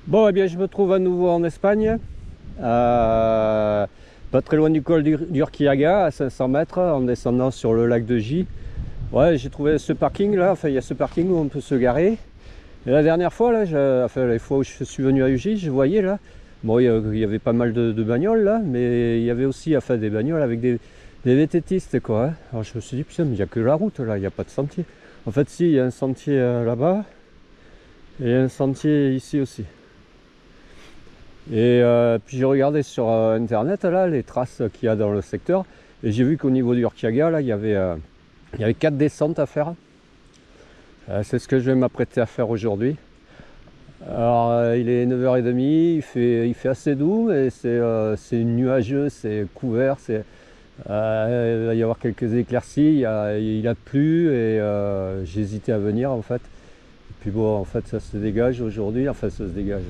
Bon, eh bien, je me trouve à nouveau en Espagne, pas très loin du col d'Urquiaga, à 500 mètres, en descendant sur le lac de Gy. Ouais, j'ai trouvé ce parking là, enfin, il y a ce parking où on peut se garer. Et la dernière fois, là, enfin, les fois où je suis venu à Ugine, je voyais là, bon, il y avait pas mal de bagnoles là, mais il y avait aussi, enfin, des bagnoles avec des VTTistes, quoi. Hein. Alors je me suis dit, putain, mais il n'y a que la route là, il n'y a pas de sentier. En fait, si, il y a un sentier là-bas, et un sentier ici aussi. Et puis j'ai regardé sur internet là les traces qu'il y a dans le secteur et j'ai vu qu'au niveau du Urquiaga là il y avait 4 descentes à faire. C'est ce que je vais m'apprêter à faire aujourd'hui. Alors il est 9h30, il fait assez doux mais c'est nuageux, c'est couvert, il va y avoir quelques éclaircies, il a plu et j'ai hésité à venir en fait. Et puis bon en fait ça se dégage aujourd'hui, enfin ça se dégage.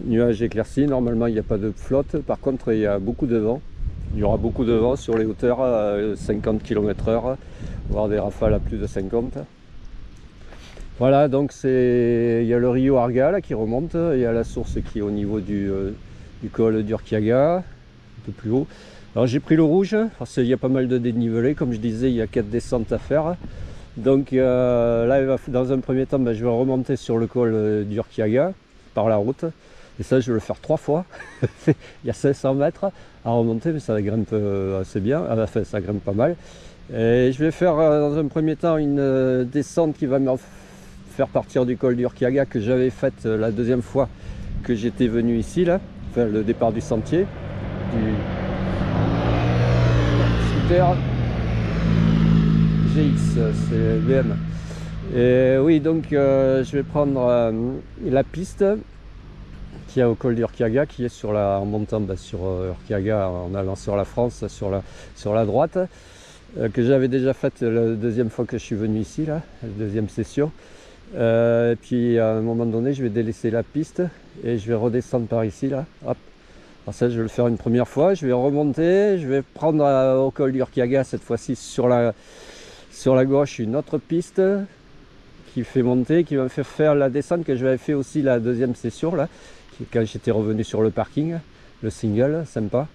Nuages éclaircis, normalement il n'y a pas de flotte, par contre il y a beaucoup de vent. Il y aura beaucoup de vent sur les hauteurs à 50 km/h, voire des rafales à plus de 50. Voilà, donc il y a le Rio Arga là, qui remonte, il y a la source qui est au niveau du col d'Urquiaga, un peu plus haut. Alors j'ai pris le rouge, parce qu'il y a pas mal de dénivelé, comme je disais il y a 4 descentes à faire. Donc là dans un premier temps je vais remonter sur le col d'Urquiaga par la route. Et ça, je vais le faire 3 fois. Il y a 500 mètres à remonter, mais ça grimpe assez bien. Enfin, ça grimpe pas mal. Et je vais faire dans un premier temps une descente qui va me faire partir du col d'Urquiaga que j'avais faite la deuxième fois que j'étais venu ici, là. Enfin, le départ du sentier, du scooter GX, c'est BM. Et oui, donc je vais prendre la piste qui est au col d'Urquiaga, qui est en montant sur Urquiaga, en allant sur la France, sur la droite, que j'avais déjà faite la deuxième fois que je suis venu ici, là, la deuxième session. Et puis à un moment donné, je vais délaisser la piste et je vais redescendre par ici, là. Hop. Alors ça, je vais le faire une première fois. Je vais remonter, je vais prendre au col d'Urquiaga, cette fois-ci sur la gauche, une autre piste qui fait monter, qui va me faire la descente que j'avais fait aussi la deuxième session, là. Quand j'étais revenu sur le parking, le single, sympa.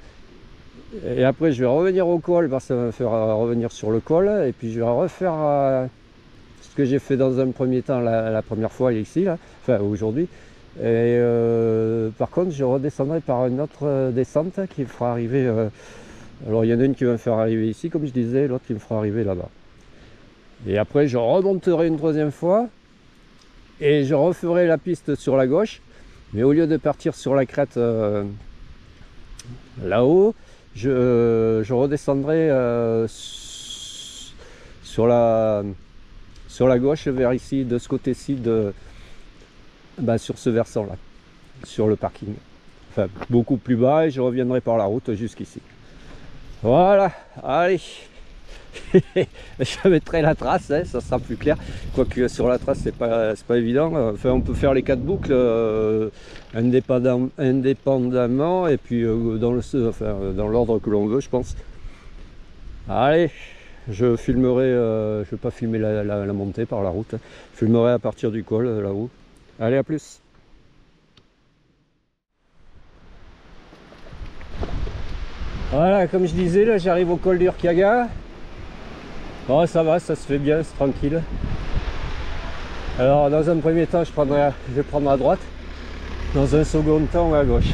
Et après je vais revenir au col parce que ça va me faire revenir sur le col et puis je vais refaire ce que j'ai fait dans un premier temps la première fois ici, là, enfin aujourd'hui. Et par contre je redescendrai par une autre descente qui me fera arriver, alors il y en a une qui va me faire arriver ici comme je disais, l'autre qui me fera arriver là-bas. Et après je remonterai une troisième fois et je referai la piste sur la gauche. Mais au lieu de partir sur la crête là-haut, je redescendrai sur la gauche vers ici, de ce côté-ci, sur ce versant-là, sur le parking. Enfin, beaucoup plus bas et je reviendrai par la route jusqu'ici. Voilà, allez. Je mettrai la trace, hein, ça sera plus clair. Quoique sur la trace, c'est pas évident. Enfin, on peut faire les 4 boucles indépendamment et puis dans l'ordre que l'on veut, je pense. Allez, je filmerai. Je vais pas filmer la montée par la route. Je filmerai à partir du col là-haut. Allez, à plus. Voilà, comme je disais, là, j'arrive au col d'Urquiaga. Bon, ça va, ça se fait bien, c'est tranquille. Alors, dans un premier temps, je vais prendre à droite. Dans un second temps, à gauche.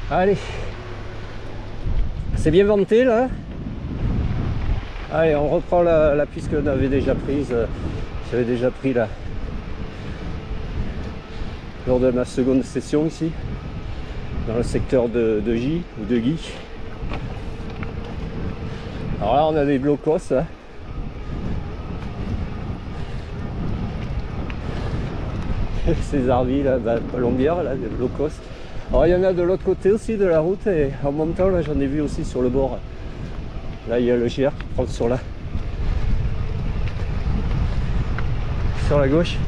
Allez. C'est bien vanté, là. Allez, on reprend la piste qu'on avait déjà prise. J'avais déjà pris là. Lors de ma seconde session ici. Dans le secteur de Gy, ou de Guy. Alors là on a des blocos hein. Ces arbis là, Colombières là, des blocos. Alors il y en a de l'autre côté aussi de la route et en montant là j'en ai vu aussi sur le bord. Là il y a le GR qui prend sur la gauche.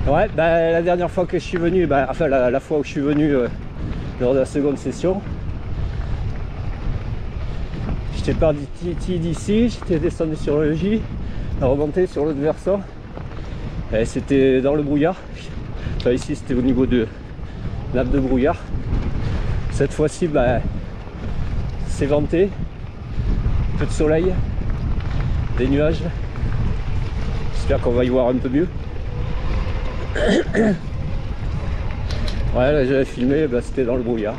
Ouais, la dernière fois que je suis venu, enfin la fois où je suis venu lors de la seconde session, j'étais parti d'ici, j'étais descendu sur le J, remonté sur l'autre versant. C'était dans le brouillard. Enfin, ici c'était au niveau de nappe de brouillard. Cette fois-ci bah, c'est venté, peu de soleil, des nuages. J'espère qu'on va y voir un peu mieux. Ouais, là j'avais filmé, bah, c'était dans le brouillard.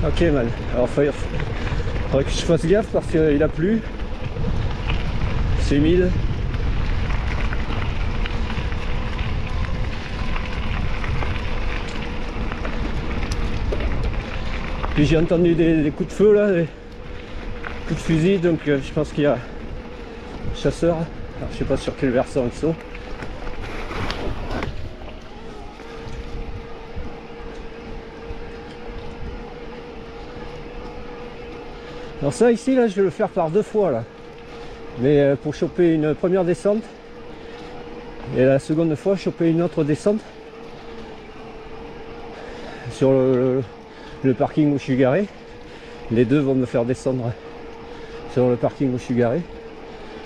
Ok man, alors faudrait que je fasse gaffe parce qu'il a plu. C'est humide. Puis j'ai entendu des coups de feu là, des coups de fusil, donc je pense qu'il y a chasseurs. Alors je sais pas sur quel versant ils sont. Alors ça ici là je vais le faire par 2 fois là. Mais pour choper une première descente et la seconde fois choper une autre descente sur le parking où je suis garé. Les deux vont me faire descendre sur le parking où je suis garé.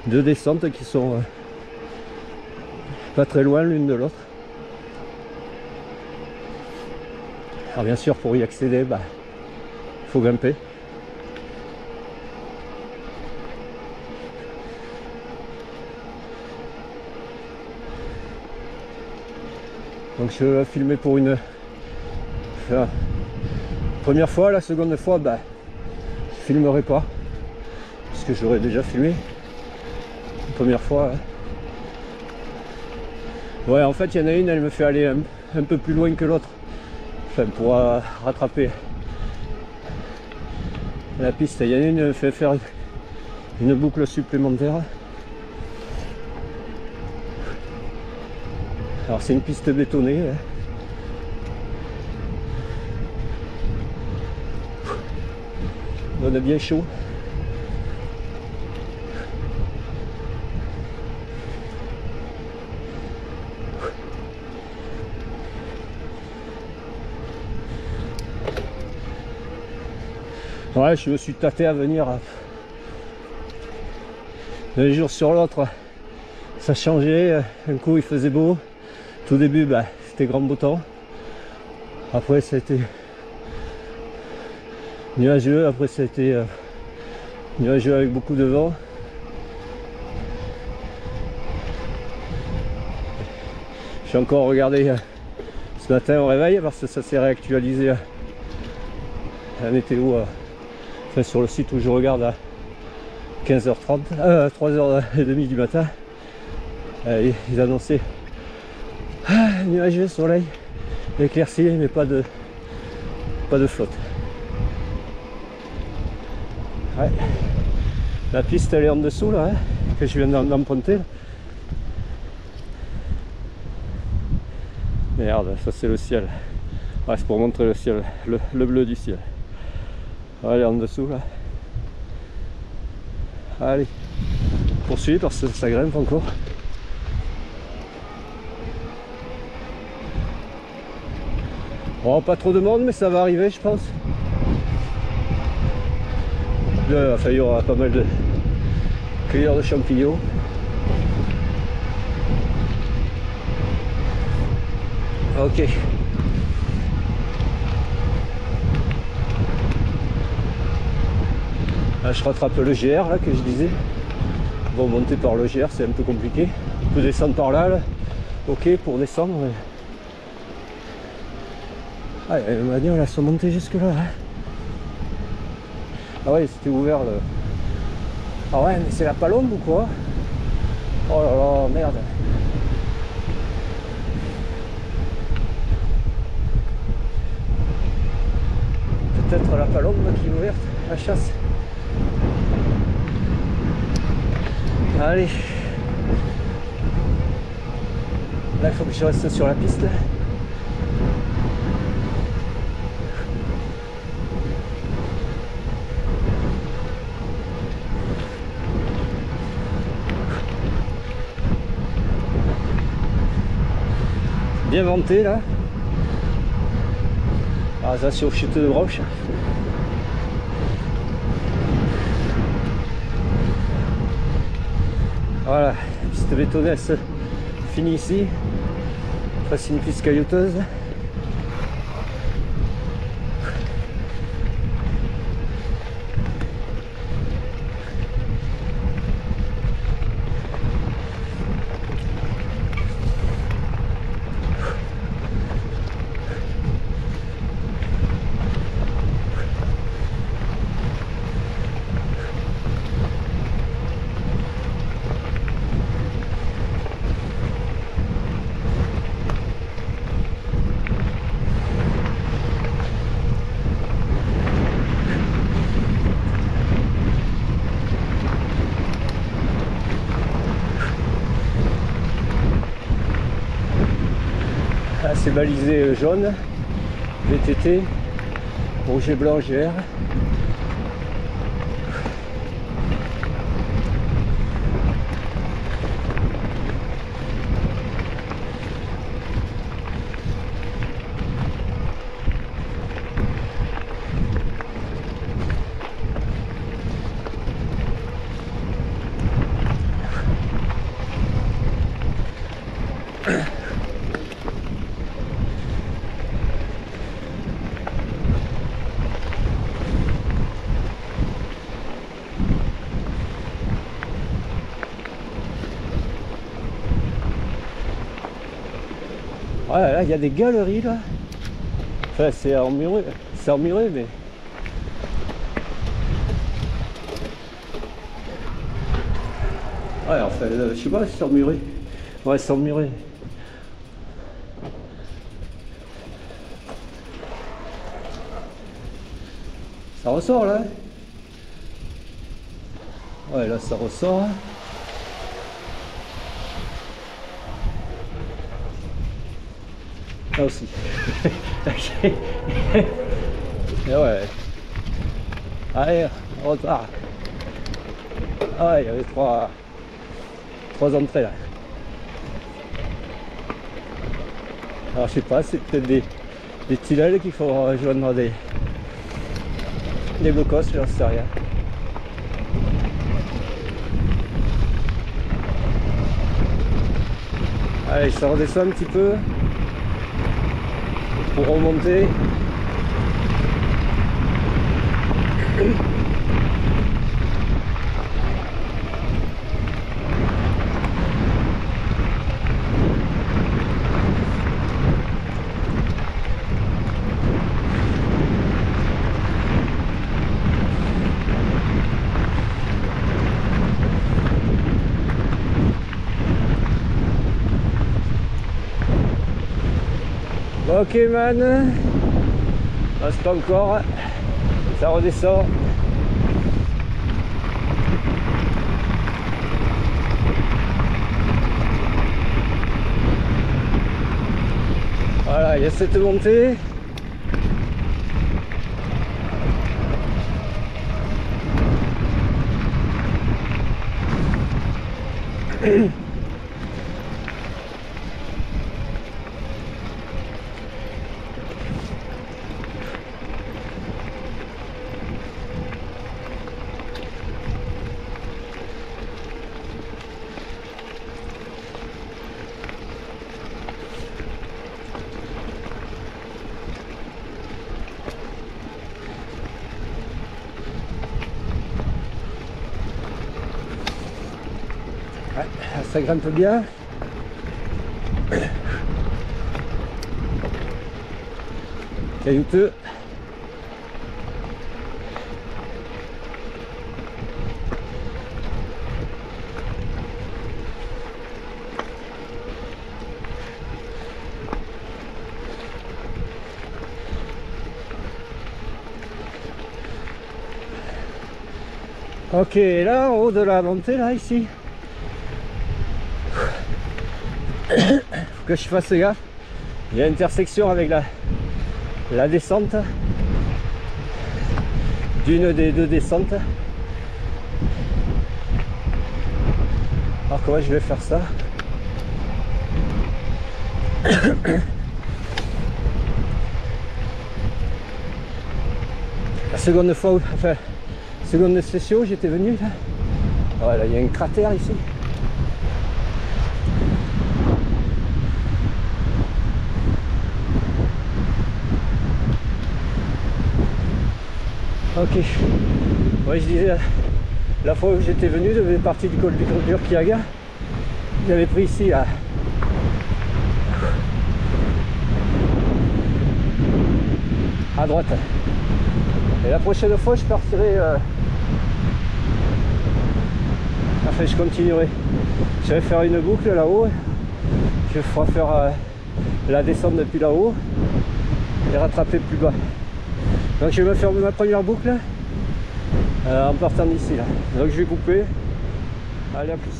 2 descentes qui sont pas très loin l'une de l'autre. Alors bien sûr pour y accéder, bah, faut grimper. Donc je vais filmer pour une première fois, la seconde fois bah, je filmerai pas parce que j'aurais déjà filmé la première fois. Ouais, en fait il y en a une, elle me fait aller un peu plus loin que l'autre, enfin pour rattraper la piste. Il y en a une qui me fait faire une boucle supplémentaire. Alors c'est une piste bétonnée. On a bien chaud. Ouais, je me suis tâté à venir d'un jour sur l'autre. Ça changeait. Un coup il faisait beau. Tout début bah, c'était grand beau temps. Après ça a été nuageux. Après ça a été nuageux avec beaucoup de vent. J'ai encore regardé ce matin au réveil parce que ça s'est réactualisé la météo enfin, sur le site où je regarde à 15h30, 3h30 du matin. Ils annonçaient nuageux, soleil, éclairci, mais pas de flotte. Ouais. La piste elle est en dessous là, hein, que je viens d'emprunter. Merde, ça c'est le ciel. Ouais, c'est pour montrer le ciel, le bleu du ciel. Ouais, elle est en dessous là. Allez, poursuis parce que ça grimpe encore. Bon, pas trop de monde, mais ça va arriver, je pense. Enfin, il y aura pas mal de cueilleurs de champignons. Ok. Là, je rattrape le GR là que je disais. Bon, monter par le GR c'est un peu compliqué. On peut descendre par là. Ok pour descendre. Mais... ah, on va dire, elles sont montées jusque là. Hein. Ah ouais, c'était ouvert le... ah ouais, mais c'est la palombe ou quoi? Oh là là, merde. Peut-être la palombe qui est ouverte, la chasse. Allez. Là, il faut que je reste sur la piste. Là. Bien venté là. Ah, ça c'est aux chutes de broche. piste bétonnaise finit ici. Enfin, c'est une piste caillouteuse. C'est balisé jaune, VTT, rouge et blanc GR. Ouais, là il y a des galeries là. Enfin c'est emmuré mais. Ouais enfin je sais pas si c'est emmuré. Ouais c'est emmuré. Ça ressort là. Ouais là ça ressort. Là aussi. Et ouais. Allez, on repart. Ah ouais, il y avait trois entrées là. Alors je sais pas, c'est peut-être des tunnels qu'il faut rejoindre des blocos, j'en sais rien. Allez, ça redescend un petit peu. Pour remonter. Ok man, reste encore, ça redescend. Voilà, il y a cette montée. Ouais, ça grimpe bien. Caillouteux. Ok, là en haut de la montée, là ici, faut que je fasse gaffe. Il y a une intersection avec la descente d'une des deux descentes. Alors comment je vais faire ça? La seconde fois, enfin, seconde session, j'étais venu là. Voilà, il y a un cratère ici. Ok. Ouais, je disais, la fois où j'étais venu, je faisais partie du col du Urquiaga. J'avais pris ici, là. À droite. Et la prochaine fois, je partirai... Enfin, je continuerai. Je vais faire une boucle là-haut. Je ferai faire la descente depuis là-haut et rattraper plus bas. Donc je vais me faire ma première boucle en partant d'ici là. Donc je vais couper. Allez, à plus.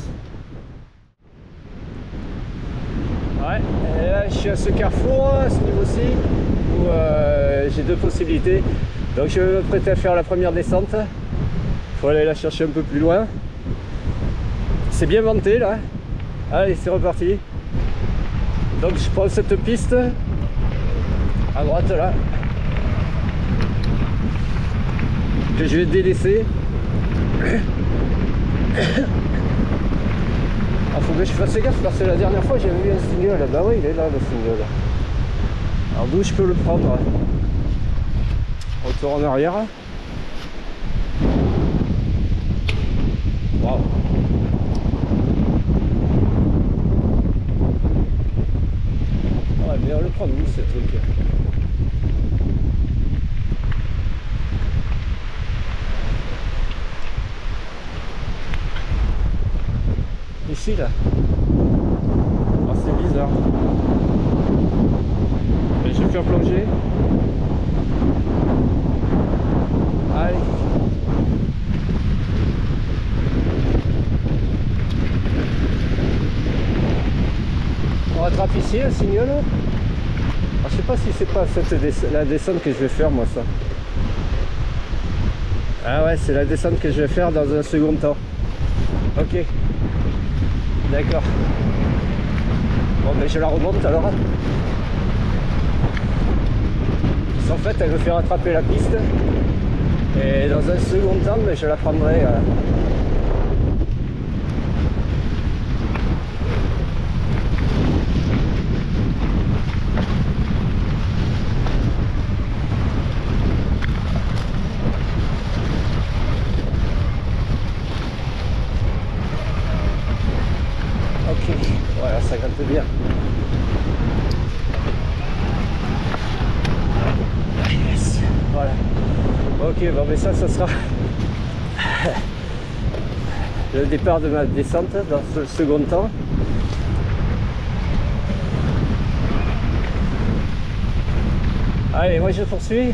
Ouais, et là je suis à ce carrefour, à ce niveau-ci, où j'ai deux possibilités. Donc je vais me prêter à faire la première descente. Il faut aller la chercher un peu plus loin. C'est bien vanté là. Allez, c'est reparti. Donc je prends cette piste à droite là, que je vais délaisser. Ah, faut que je fasse gaffe parce que la dernière fois j'avais vu un single. Bah oui, il est là le single. Alors d'où je peux le prendre? Retour en arrière. Waouh. Ouais, mais on le prend d'où ce truc? Ici là. Oh, c'est bizarre. Et je vais faire plonger. Allez. On rattrape ici un signal. Alors, je sais pas si c'est pas la descente que je vais faire moi ça. Ah ouais, c'est la descente que je vais faire dans un second temps. Ok. D'accord. Bon ben je la remonte alors. En fait elle me fait rattraper la piste. Et dans un second temps ben, je la prendrai. Ok, voilà, ça grimpe bien. Yes, voilà. Ok, bon mais ça sera le départ de ma descente dans ce second temps. Allez, moi je poursuis.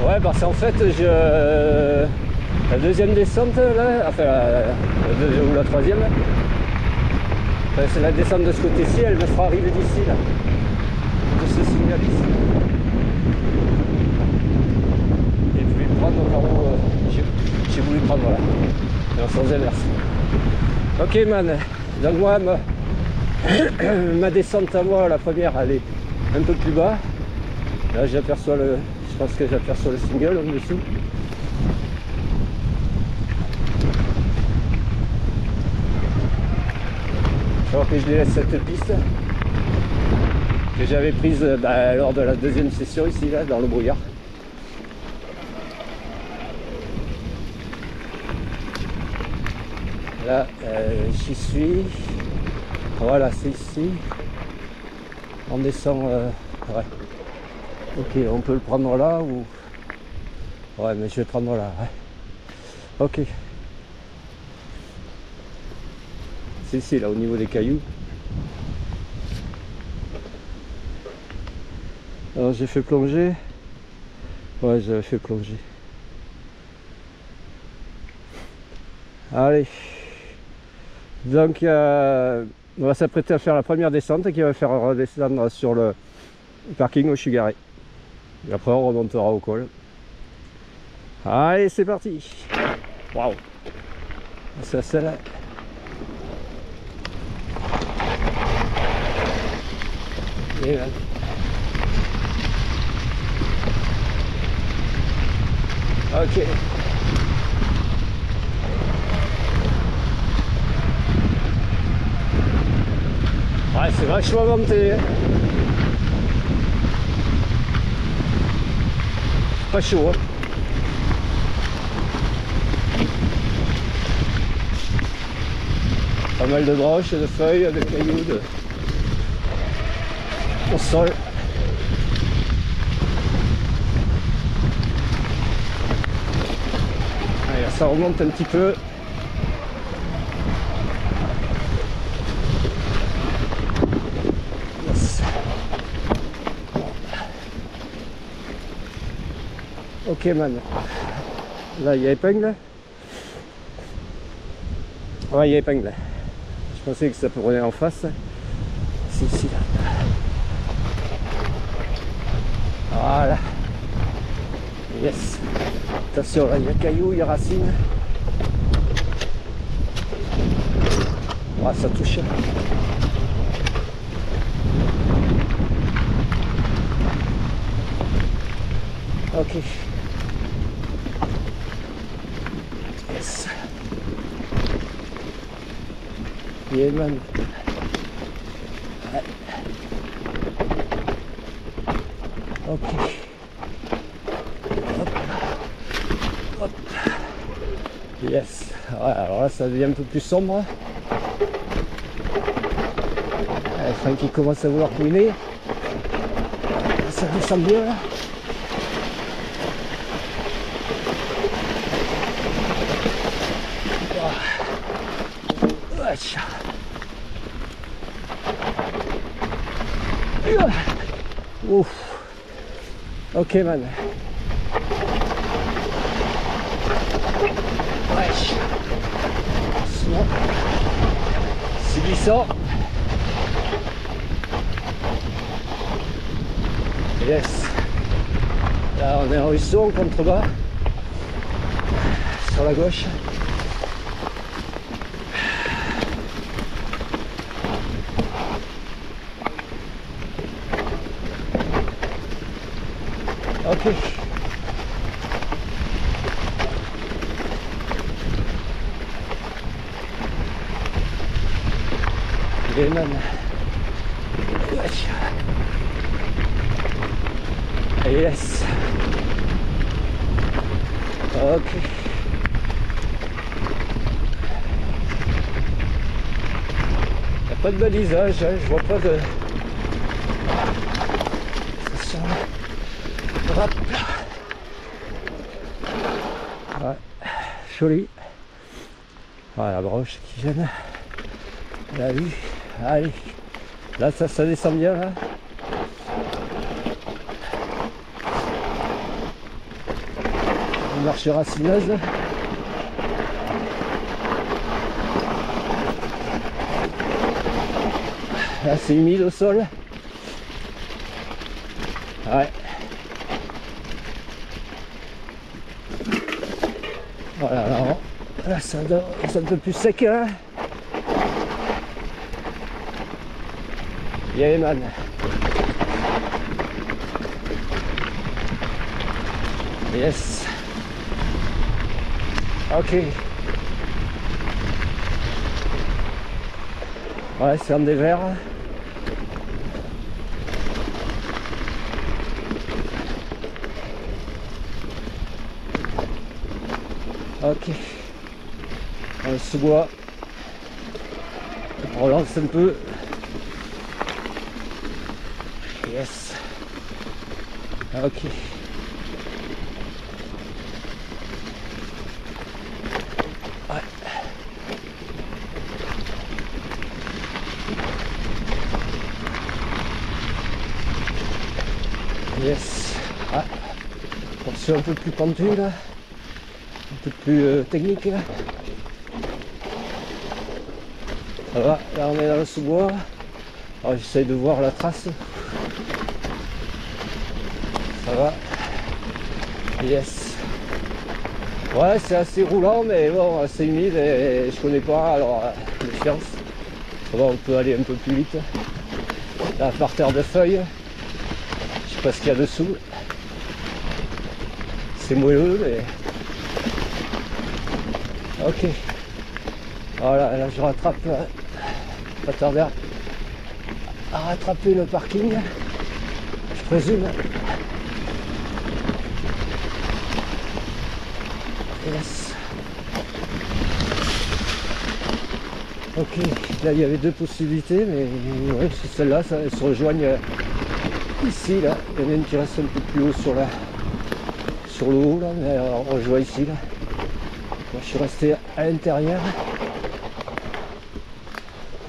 Ouais, parce qu'en fait, la deuxième descente, là, enfin la deuxième ou la troisième, enfin, c'est la descente de ce côté-ci, elle me fera arriver d'ici, là, de ce signal ici. Et puis prendre par où j'ai voulu prendre, voilà, dans le sens inverse. Ok, man, donc moi, ma descente à moi, la première, elle est un peu plus bas. Là, j'aperçois je pense que j'aperçois le single en dessous. Alors que je délaisse cette piste que j'avais prise lors de la deuxième session ici, là, dans le brouillard. Là, j'y suis. Voilà, c'est ici. On descend. Ouais. Ok, on peut le prendre là ou... Ouais, mais je vais prendre là. Ouais. Ok. C'est ici, là, au niveau des cailloux. Alors, j'ai fait plonger. Ouais, j'avais fait plonger. Allez. Donc, on va s'apprêter à faire la première descente qui va faire redescendre sur le parking où je suis garé. Et après, on remontera au col. Allez, c'est parti. Waouh. C'est celle-là. Et là. Ok. Ouais, c'est vachement monté. pas chaud, hein. Pas mal de branches, de feuilles, de cailloux, au sol. Allez, ça remonte un petit peu. Yes. Ok man. Là il y a épingle. Ouais, il y a épingle. Je pensais que ça pourrait en face. C'est ici là. Voilà. Yes. Attention là, il y a cailloux, il y a racines. Ah, ça touche. Ok. Yes. Yeah man. Ouais. Ok. Hop. Hop. Yes. Ouais, alors là ça devient un peu plus sombre. Francky commence à vouloir couiner. Ça descend bien là. Ouf. Ok man. Wesh. C'est glissant. Yes. Là on est en ruisseau en contrebas. Sur la gauche. Ok. Les man. Yes. Ok. Il n'y a pas de balisage, hein, je vois pas de... Attention. Hop. Ouais. Joli. Voilà la branche qui gêne. La vue. Allez. Là ça descend bien là. Une marche racineuse. Là c'est humide au sol. Ouais. Voilà, alors, là c'est un peu plus sec hein. Yeah man. Yes. Ok. Ouais, c'est un des verts. Ok. On se boit. On relance un peu. Yes. Ok. Ouais. Yes. Ouais. Portion un peu plus pentue là. Un peu plus technique là. Ça va, là on est dans le sous-bois. Alors j'essaye de voir la trace. Ça va. Yes. Ouais, c'est assez roulant, mais bon, c'est humide et je connais pas, alors méfiance. Ça va, on peut aller un peu plus vite. Là, par terre de feuilles. Je sais pas ce qu'il y a dessous. C'est moelleux, mais... Ok. Voilà, là je rattrape. Pas tarder à rattraper le parking. Je présume. Yes. Ok, là il y avait deux possibilités, mais ouais, c'est celle-là, elles se rejoignent ici, là. Il y en a une qui reste un peu plus haut sur le haut, là, mais on rejoint ici, là. Moi, je suis resté à l'intérieur.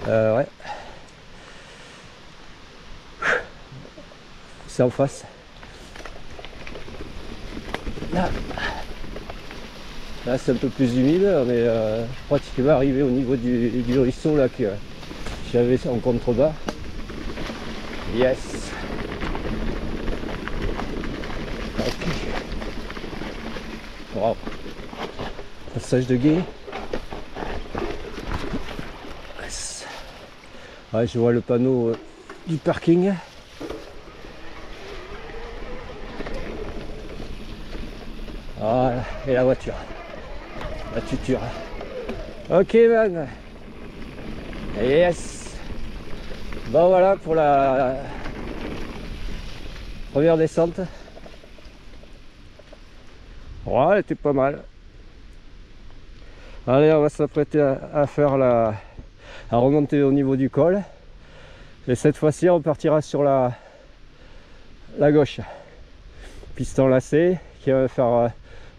Ouais. C'est en face. Là c'est un peu plus humide, mais je crois qu'il va arriver au niveau du ruisseau là que j'avais en contrebas. Yes. Ok. Wow. Passage de gué. Yes. Ouais, je vois le panneau du parking. Voilà, et la voiture. La tuture. Ok man. Yes. Bon voilà pour la première descente. Ouais, elle était pas mal. Allez, on va s'apprêter à faire à remonter au niveau du col. Et cette fois-ci, on partira sur la gauche. Piston lacé qui va faire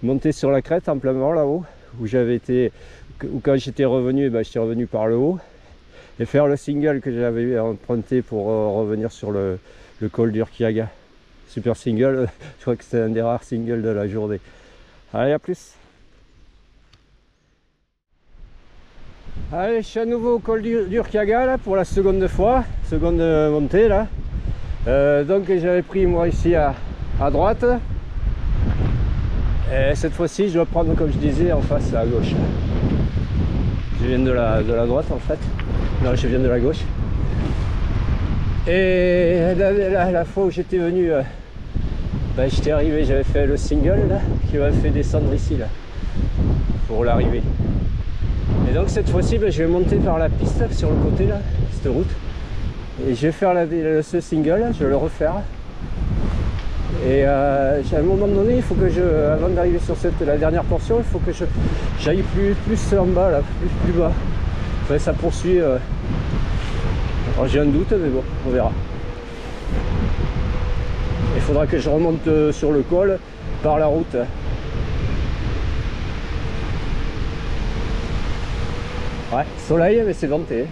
monter sur la crête en plein vent là-haut, où j'avais été, ou quand j'étais revenu, ben, j'étais revenu par le haut, et faire le single que j'avais emprunté pour revenir sur le col d'Urquiaga. Super single, je crois que c'est un des rares singles de la journée. Allez, à plus. Allez, je suis à nouveau au col d'Urquiaga là pour la seconde fois, seconde montée là. Donc j'avais pris moi ici à droite. Et cette fois-ci, je dois prendre, comme je disais, en face à gauche. Je viens de la droite en fait. Non, je viens de la gauche. Et la fois où j'étais venu, ben, j'étais arrivé, j'avais fait le single là, qui m'a fait descendre ici là, pour l'arrivée. Et donc cette fois-ci, ben, je vais monter par la piste sur le côté là, cette route. Et je vais faire ce single, je vais le refaire. Et à un moment donné, il faut que avant d'arriver sur la dernière portion, il faut que j'aille plus en bas, là, plus bas. Enfin, ça poursuit. Alors j'ai un doute, mais bon, on verra. Il faudra que je remonte sur le col par la route. Ouais, soleil, mais c'est venté.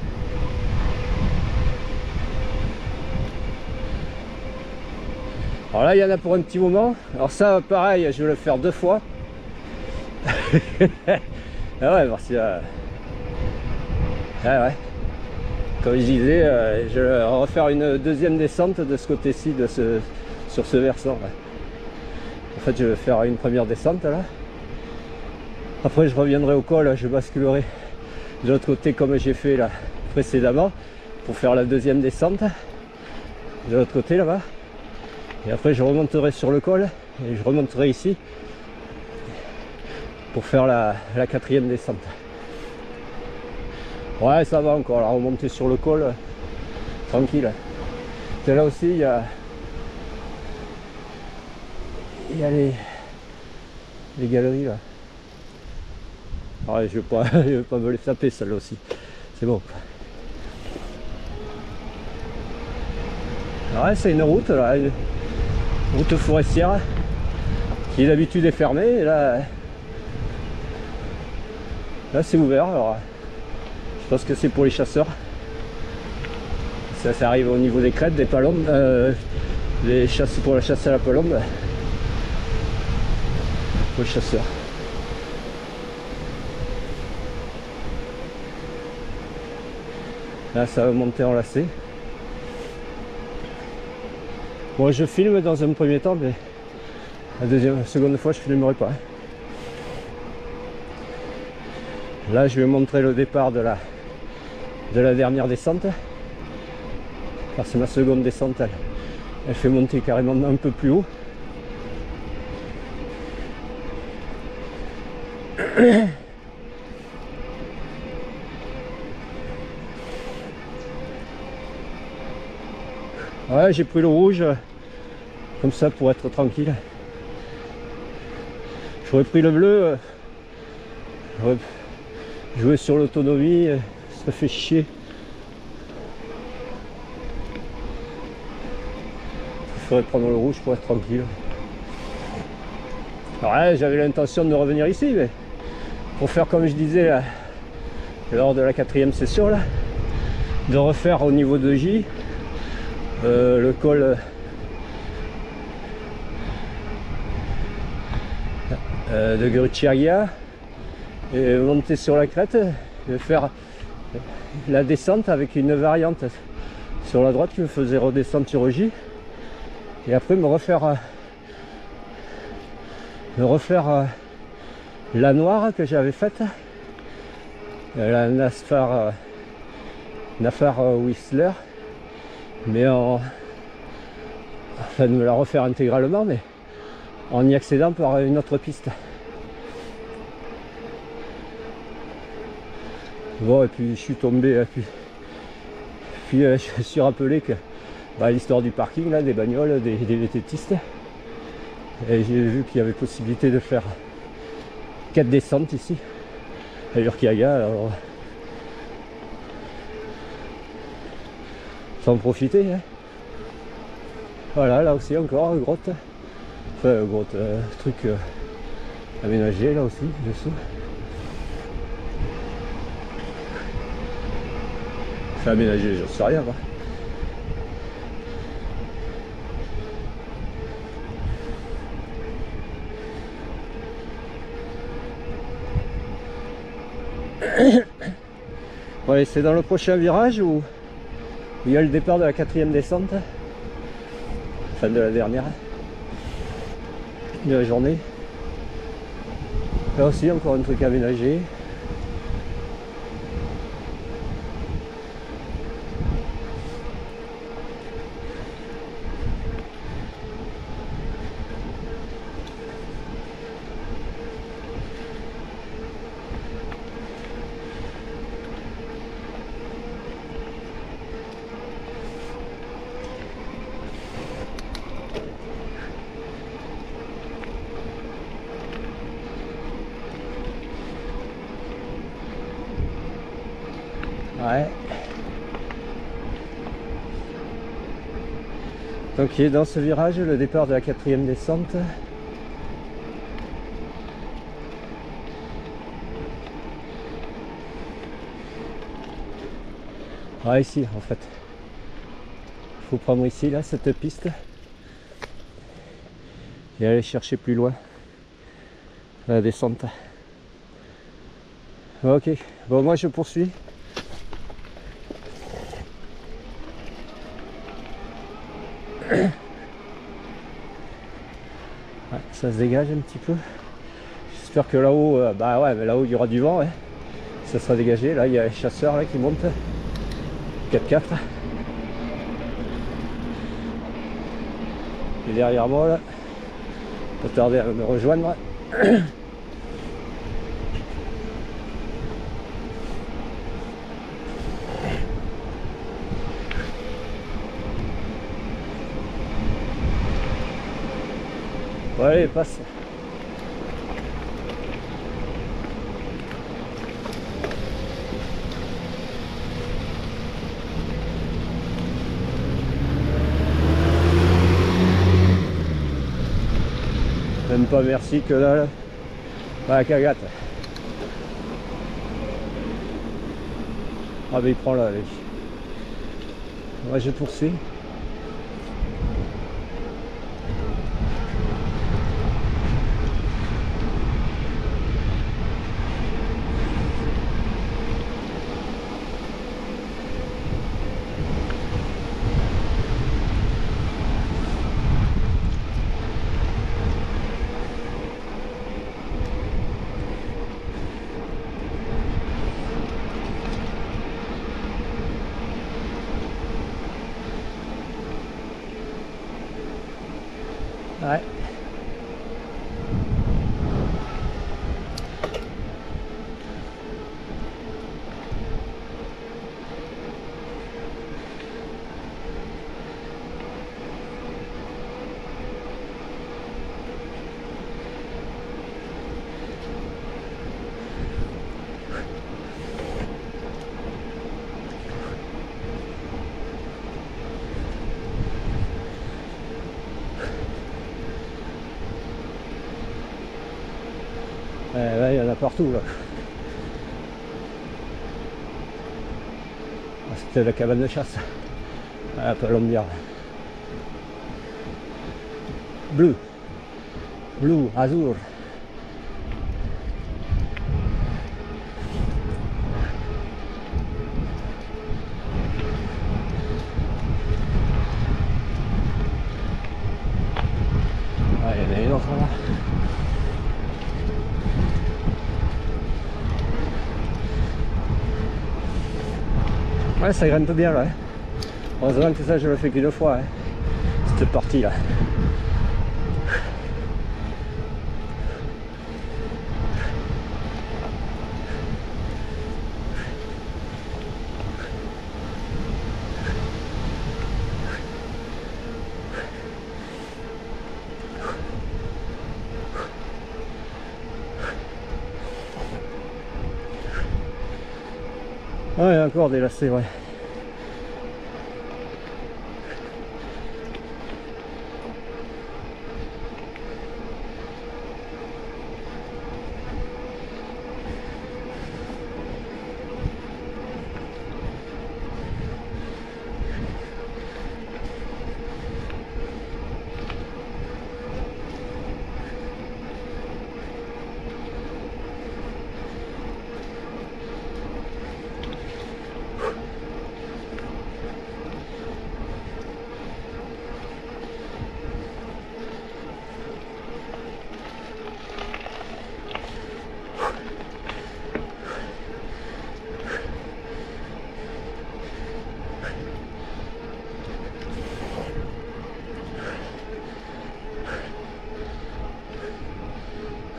Alors là, il y en a pour un petit moment. Alors ça, pareil, je vais le faire 2 fois. Ah ouais, parce que... ah ouais. Comme je disais, je vais refaire une deuxième descente de ce côté-ci, sur ce versant. Là. En fait, je vais faire une première descente là. Après, je reviendrai au col, je basculerai de l'autre côté comme j'ai fait là précédemment pour faire la deuxième descente de l'autre côté là-bas. Et après je remonterai sur le col et je remonterai ici pour faire la 4e descente. Ouais, ça va encore, la remontée sur le col, tranquille. Et là aussi il y a les galeries là. Ouais, je vais pas me les taper celle-là aussi. C'est bon. Ouais, c'est une route là. Route forestière qui d'habitude est fermée et là c'est ouvert. Alors je pense que c'est pour les chasseurs. Ça arrive au niveau des crêtes, des palombes, pour la chasse à la palombe, pour les chasseurs. Là ça va monter en lacet. Bon, je filme dans un premier temps, mais la seconde fois je filmerai pas. Là je vais montrer le départ de la dernière descente. Car c'est ma seconde descente, elle fait monter carrément un peu plus haut. Ouais, j'ai pris le rouge comme ça pour être tranquille. J'aurais pris le bleu, Ouais, jouer sur l'autonomie, ça fait chier. Il faudrait prendre le rouge pour être tranquille. Alors là, j'avais l'intention de revenir ici, mais pour faire comme je disais là, lors de la 4e session là, de refaire au niveau de J le col de Grucciagia et monter sur la crête et faire la descente avec une variante sur la droite qui me faisait redescendre sur J et après me refaire la noire que j'avais faite, la Nafar Whistler, mais enfin de me la refaire intégralement, mais en y accédant par une autre piste. Bon, et puis je suis tombé, puis je me suis rappelé que l'histoire du parking là, des bagnoles, des VTTistes, et j'ai vu qu'il y avait possibilité de faire 4 descentes ici à Urquiaga, alors faut en profiter, hein. Voilà, là aussi encore grotte, enfin grotte, truc aménagé là aussi dessous. C'est aménagé, j'en sais rien moi. Ouais, c'est dans le prochain virage où il y a le départ de la 4e descente, enfin de la dernière de la journée. Là aussi encore un truc aménagé. Ouais. Donc il est dans ce virage, le départ de la 4e descente. Ah ici en fait. Il faut prendre ici là cette piste et aller chercher plus loin la descente. Ok, bon moi je poursuis. Ouais, ça se dégage un petit peu. J'espère que là-haut, bah ouais, mais là-haut il y aura du vent, ouais. Ça sera dégagé. Là il y a les chasseurs là qui montent. 4x4. Et derrière moi là, pas tarder à me rejoindre. Bon, allez, passe. Même pas merci que là, la cagate. Ah mais il prend là, allez. Moi je poursuis. Là, il y en a partout là. Ah, c'était la cabane de chasse. Ah, pas l'ombre. Bleu, blue, azur. Ah, il y en a une autre là. Ouais, ça grimpe bien là. Heureusement que ça, je le fais qu'une fois. Cette partie là. Ouais, encore des lacets, ouais.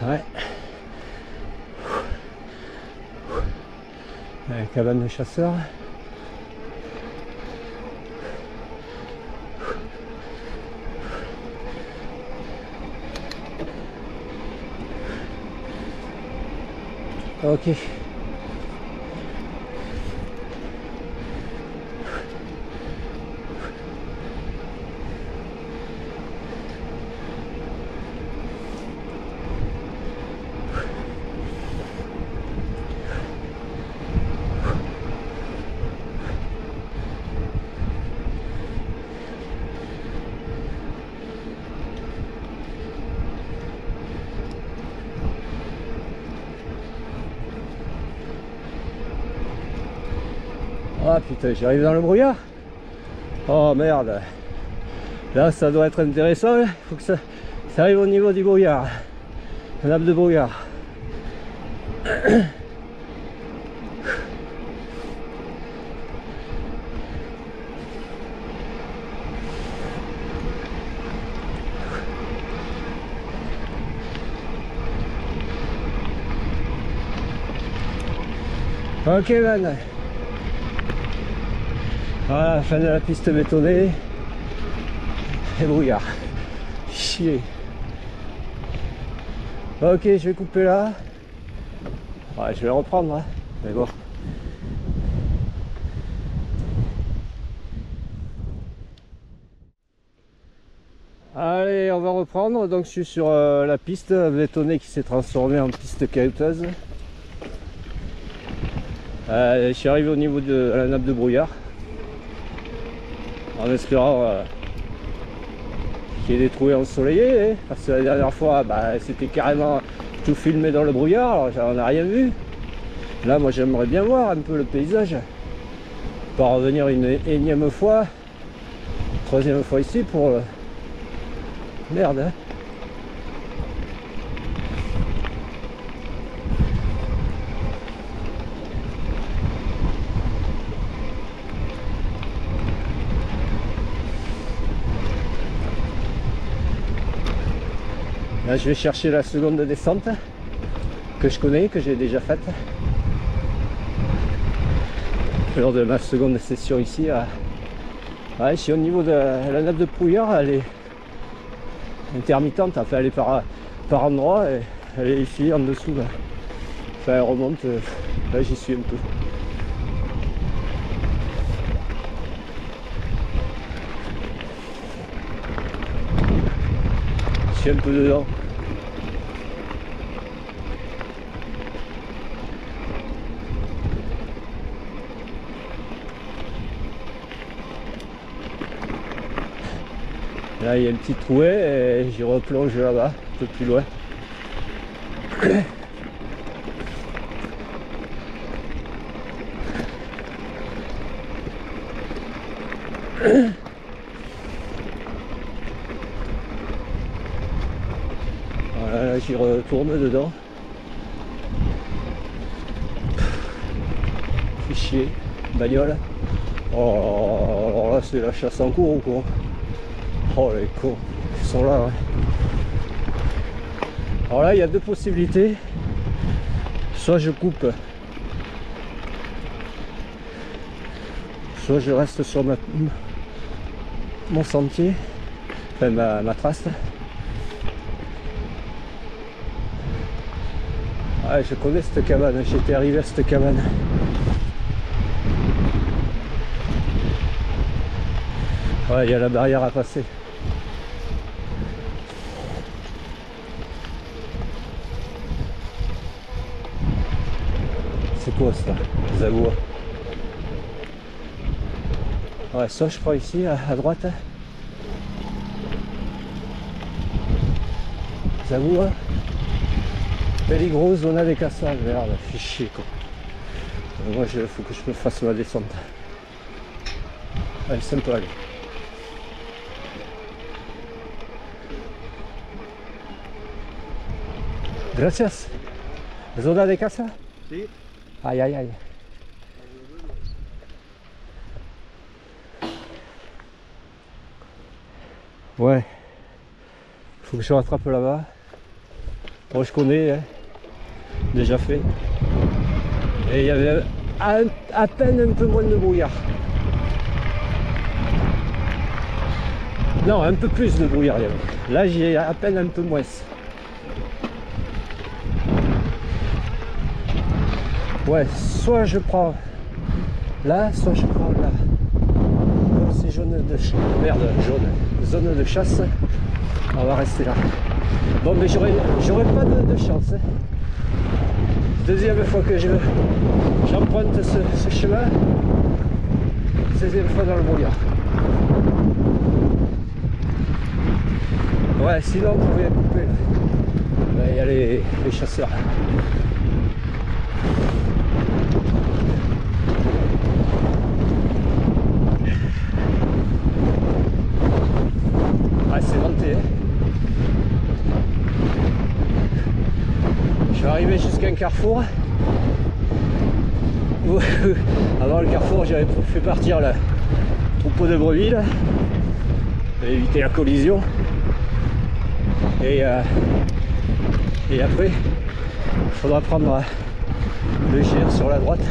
Ouais. Cabane de chasseurs. Ok. Ah putain, j'arrive dans le brouillard. Oh merde. Là ça doit être intéressant. Il faut que ça arrive au niveau du brouillard. Un nappe de brouillard. Ok man. Voilà, fin de la piste bétonnée. Et brouillard. Chier. Ok, je vais couper là. Ouais, je vais reprendre, hein. Mais bon. Allez, on va reprendre. Donc je suis sur la piste bétonnée qui s'est transformée en piste caillouteuse. Je suis arrivé au niveau de la nappe de brouillard. En espérant qu'il y ait des trous ensoleillés, hein, parce que la dernière fois c'était carrément tout filmé dans le brouillard, alors on n'a rien vu. Là moi j'aimerais bien voir un peu le paysage, pas revenir une énième fois, troisième fois ici pour merde hein. Là je vais chercher la seconde descente que je connais, que j'ai déjà faite lors de ma seconde session ici. Ouais, je suis au niveau de la nappe de brouillard, elle est intermittente, enfin elle est par endroit, et elle est ici en dessous là. Enfin elle remonte, là j'y suis un peu. Je suis un peu dedans. Là il y a une petite trouée et j'y replonge là-bas, un peu plus loin. Voilà, là j'y retourne dedans. Fait chier, bagnole. Oh, alors là c'est la chasse en cours ou quoi? Oh les cons, ils sont là. Ouais. Alors là il y a deux possibilités. Soit je coupe, soit je reste sur mon sentier, enfin ma trace. Ah, je connais cette cabane, j'étais arrivé à cette cabane. Ouais, il y a la barrière à passer. C'est quoi ça? Zagoua. Ouais, ça je crois ici à droite. Zagoua. Peligro, zona de cassage, merde, fichier quoi. Moi il faut que je me fasse ma descente. Allez, sympa allez. Gracias. Zona de casa? Sí. Aïe aïe aïe. Ouais. Faut que je rattrape là-bas. Bon, je connais, hein. Déjà fait. Et il y avait à peine un peu moins de brouillard. Non, un peu plus de brouillard. Là, j'ai à peine un peu moins. Ouais, soit je prends là, soit je prends là. Comme c'est jaune de chasse. Merde, jaune. Zone de chasse. On va rester là. Bon, mais j'aurais pas de chance. Hein. Deuxième fois que j'emprunte ce chemin. 16e fois dans le brouillard. Ouais, sinon on pouvait couper. Il y a les chasseurs. Ah, c'est vanté. Hein. Je suis arrivé jusqu'à un carrefour. Avant le carrefour, j'avais fait partir le troupeau de brebis là, pour éviter la collision. Et après, il faudra prendre le GR sur la droite,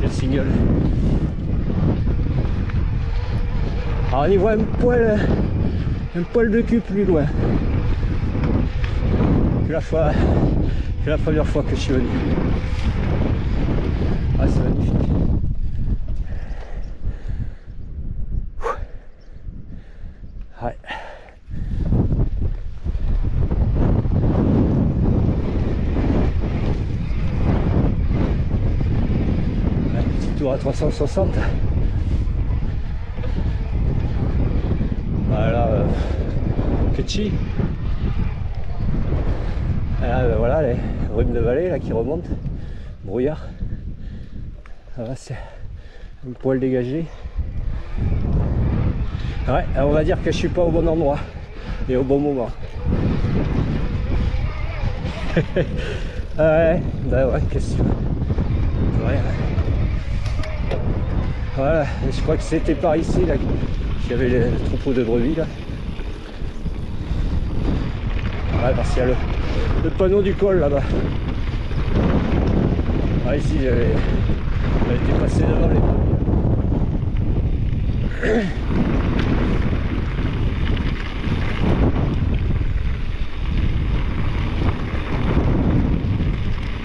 le single. Alors on y voit un poil de cul plus loin que la première fois que je suis venu. Ah, c'est magnifique. Ouais. Petit tour à 360. Voilà, Ketchi. Voilà les brumes de vallée là qui remontent, brouillard. Là c'est un poil dégagé. Ouais, on va dire que je suis pas au bon endroit et au bon moment. Ouais, bah ouais, qu'est-ce que tu veux. Ouais. Voilà, je crois que c'était par ici là qu'il y avait les troupeaux de brebis là. Ouais, parce qu'il y a le panneau du col là-bas. Ah, ici j'avais été passé devant les brebis.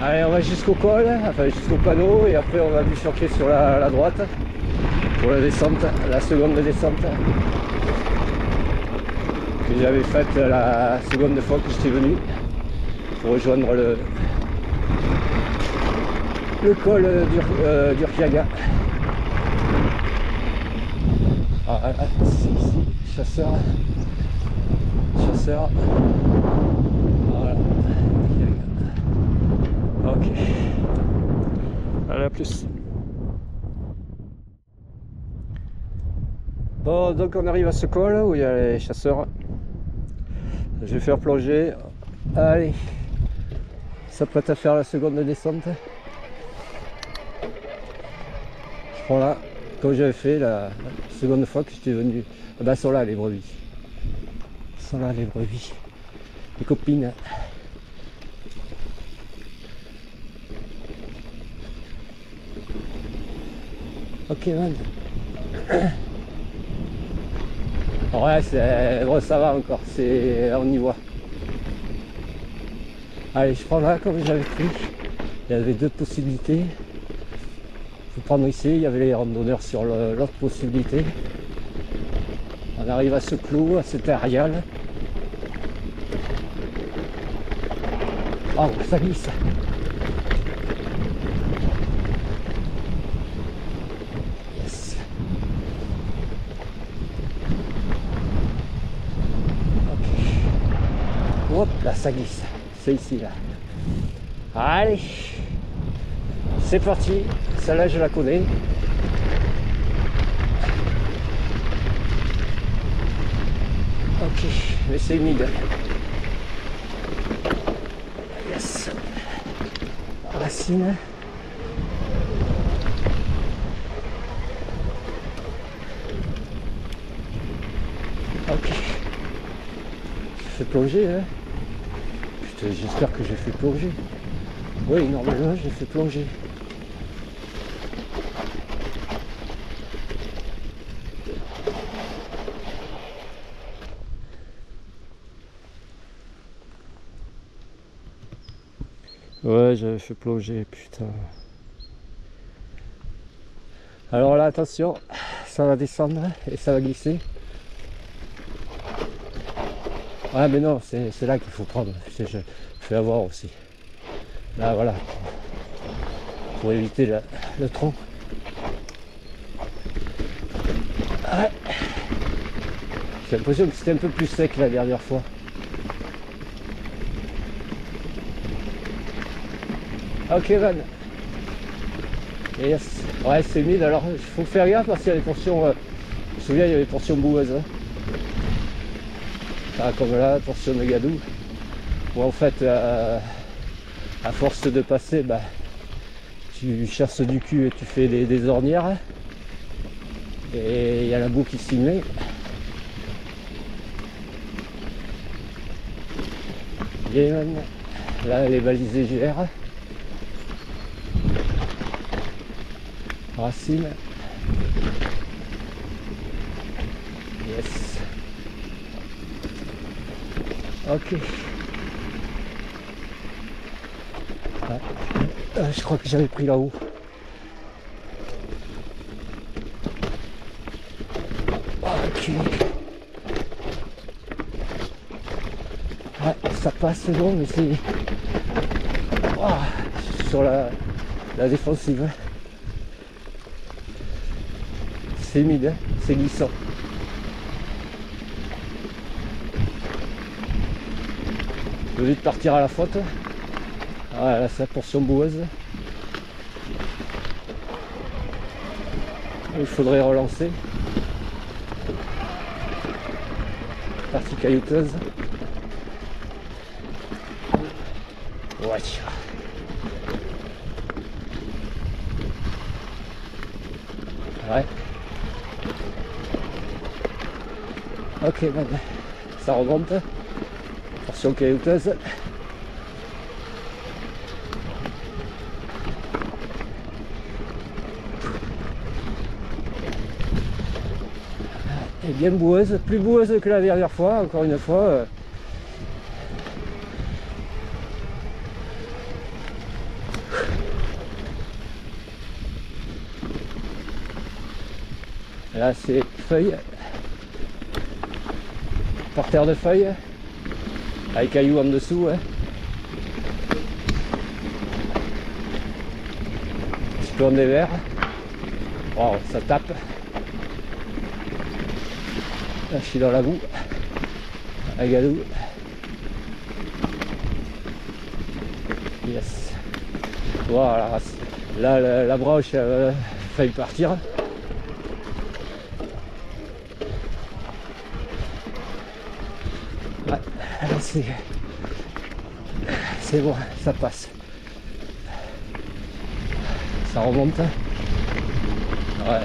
Allez, on va jusqu'au col, enfin jusqu'au panneau, et après on va bifurquer sur la droite pour la descente, la seconde descente que j'avais faite la seconde fois que j'étais venu pour rejoindre le col d'Urquiaga. Ah, c'est ici, chasseur. Chasseur. Voilà. Ok. Allez, à plus. Bon, donc on arrive à ce col où il y a les chasseurs. Je vais faire plonger. Allez. S'apprête à faire la seconde descente. Je prends là, comme j'avais fait la seconde fois que j'étais venu. Ah ben, sont là les brebis. Sont là les brebis. Les copines. Ok, man. Ouais, bon, ça va encore, on y voit. Allez, je prends là comme j'avais pris. Il y avait deux possibilités. Je vais prendre ici, il y avait les randonneurs sur l'autre possibilité. On arrive à ce clou, à cet aérial. Oh, ça glisse. Yes. Ok. Hop, là, ça glisse. C'est ici, là. Allez. C'est parti. Celle-là, je la connais. Ok, mais c'est humide. Yes. Racine. Ok. Je fais plonger, hein. Putain, j'espère que j'ai fait plonger. Oui, normalement, j'ai fait plonger. Ouais, j'avais fait plonger, putain. Alors là, attention, ça va descendre et ça va glisser. Ouais, mais non, c'est là qu'il faut prendre. Je fais avoir aussi. Là, voilà. Pour éviter le tronc. Ouais. J'ai l'impression que c'était un peu plus sec la dernière fois. Ok, Van. Yes. Ouais, c'est humide, alors il faut faire gaffe parce qu'il y a des portions. Je me souviens, il y avait des portions boueuses. Hein. Ah, comme là, portion de gadou. Où en fait, à force de passer, bah, tu chasses du cul et tu fais des ornières. Et il y a la boue qui s'y met. Bien, là, elle est balisée GR. Racine. Yes. Ok. Je crois que j'avais pris là-haut. Ok. Ouais, ça passe bon, mais c'est... Oh, sur la défensive. C'est humide, hein, c'est glissant. Je vais vite partir à la faute. Voilà, c'est la portion boueuse. Il faudrait relancer. Partie caillouteuse. Ouais. Ouais. Ok, ben, ça remonte. Portion caillouteuse. Et bien boueuse, plus boueuse que la dernière fois, encore une fois. Là c'est feuilles, parterre de feuilles, avec cailloux en dessous. Hein. Un petit peu en dévers. Oh, ça tape. Là, je suis dans la boue, à Galou. Yes. Voilà. Là, la branche a failli partir. Ouais, là, c'est bon, ça passe. Ça remonte. Ouais.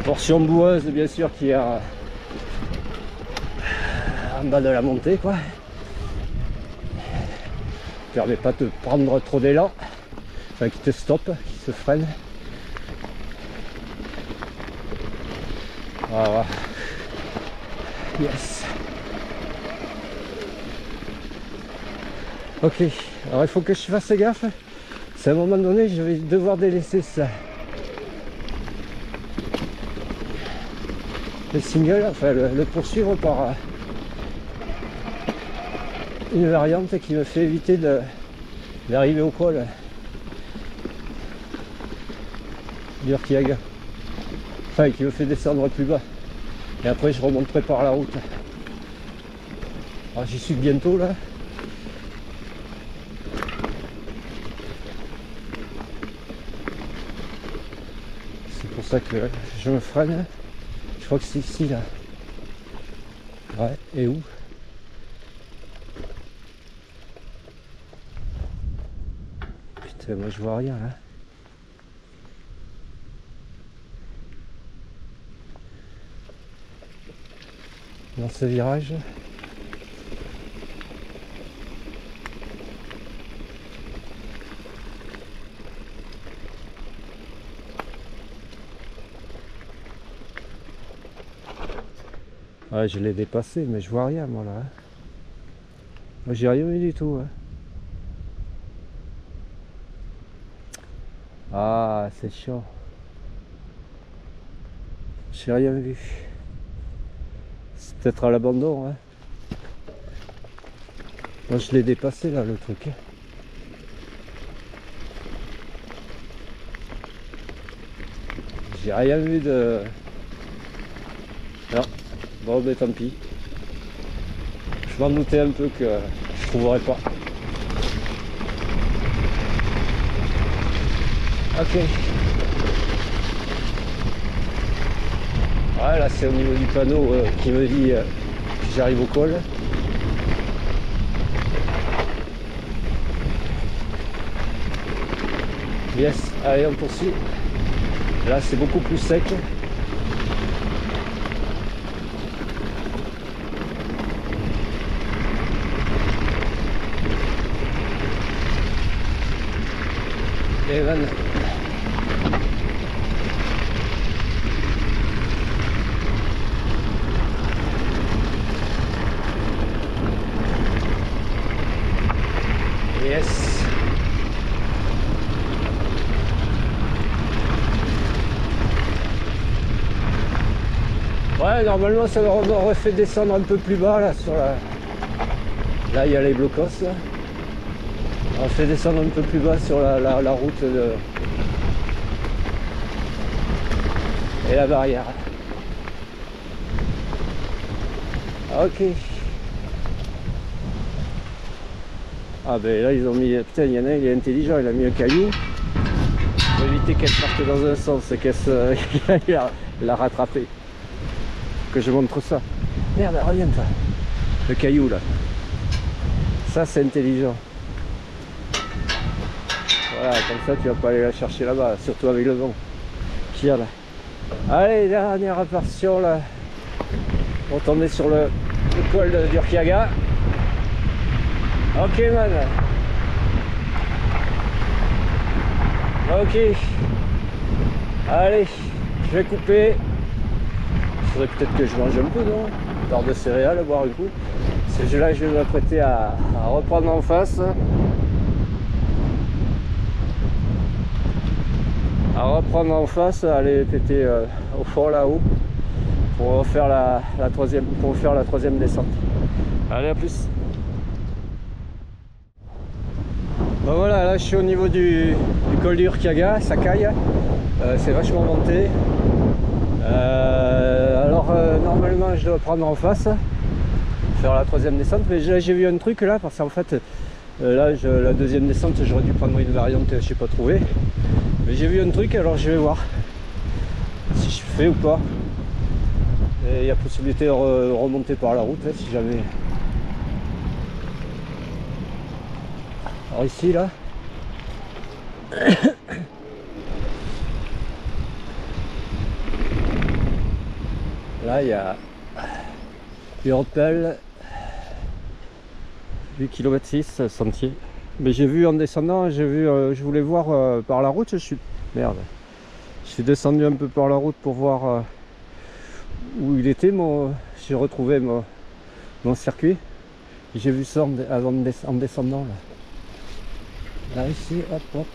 Portion boueuse bien sûr qui est en bas de la montée quoi. Permet pas de prendre trop d'élan. Enfin qui te stoppe, qui se freine. Voilà. Yes. Ok, alors il faut que je fasse gaffe. C'est à un moment donné je vais devoir délaisser ça. Le single, enfin le poursuivre par une variante qui me fait éviter d'arriver au col du Urquiaga. Enfin qui me fait descendre plus bas. Et après je remonterai par la route. Alors j'y suis bientôt là. C'est pour ça que je me freine. Je crois que c'est ici là. Ouais, et où? Putain, moi je vois rien là. Dans ce virage. Ouais, je l'ai dépassé, mais je vois rien moi là. Moi j'ai rien vu du tout. Hein. Ah, c'est chiant. J'ai rien vu. C'est peut-être à l'abandon. Hein. Moi je l'ai dépassé là le truc. J'ai rien vu de... Non. Bon ben tant pis. Je m'en doutais un peu que je trouverais pas. Ok. Ouais là c'est au niveau du panneau qui me dit que j'arrive au col. Yes, allez on poursuit. Là c'est beaucoup plus sec. Evan. Yes. Ouais, normalement ça aurait fait descendre un peu plus bas là sur la... Là il y a les blocos là. On fait descendre un peu plus bas sur la route de... et la barrière. Ok. Ah ben là ils ont mis... Putain il y en a un, il est intelligent, il a mis un caillou pour éviter qu'elle parte dans un sens et qu'elle se... il l'a rattrapé. Que je montre ça. Merde, reviens toi. Le caillou là. Ça c'est intelligent. Voilà, comme ça tu vas pas aller la chercher là-bas, surtout avec le vent qu'il y a là. Allez, dernière apparition là. On tomber sur le col d'Urquiaga. Ok man. Ok. Allez, je vais couper. Il faudrait peut-être que je mange un peu, non? Barre de céréales, boire un coup. C'est là que je vais m'apprêter à reprendre en face. À reprendre en face, aller péter au fond là-haut pour faire la troisième descente. Allez, à plus. Ben voilà, là je suis au niveau du col du Urquiaga, ça caille. C'est vachement monté. Normalement je dois prendre en face, faire la troisième descente, mais là j'ai vu un truc là, parce qu'en fait la deuxième descente j'aurais dû prendre une variante, je sais pas trouvé. Mais j'ai vu un truc, alors je vais voir si je fais ou pas. Et il y a possibilité de remonter par la route hein, si jamais. Alors ici là. Là il y a Europel 8 km 6 sentier. Mais j'ai vu en descendant, je voulais voir par la route, je suis descendu un peu par la route pour voir où il était, j'ai retrouvé mon circuit. J'ai vu ça en descendant là. Là ici, hop hop.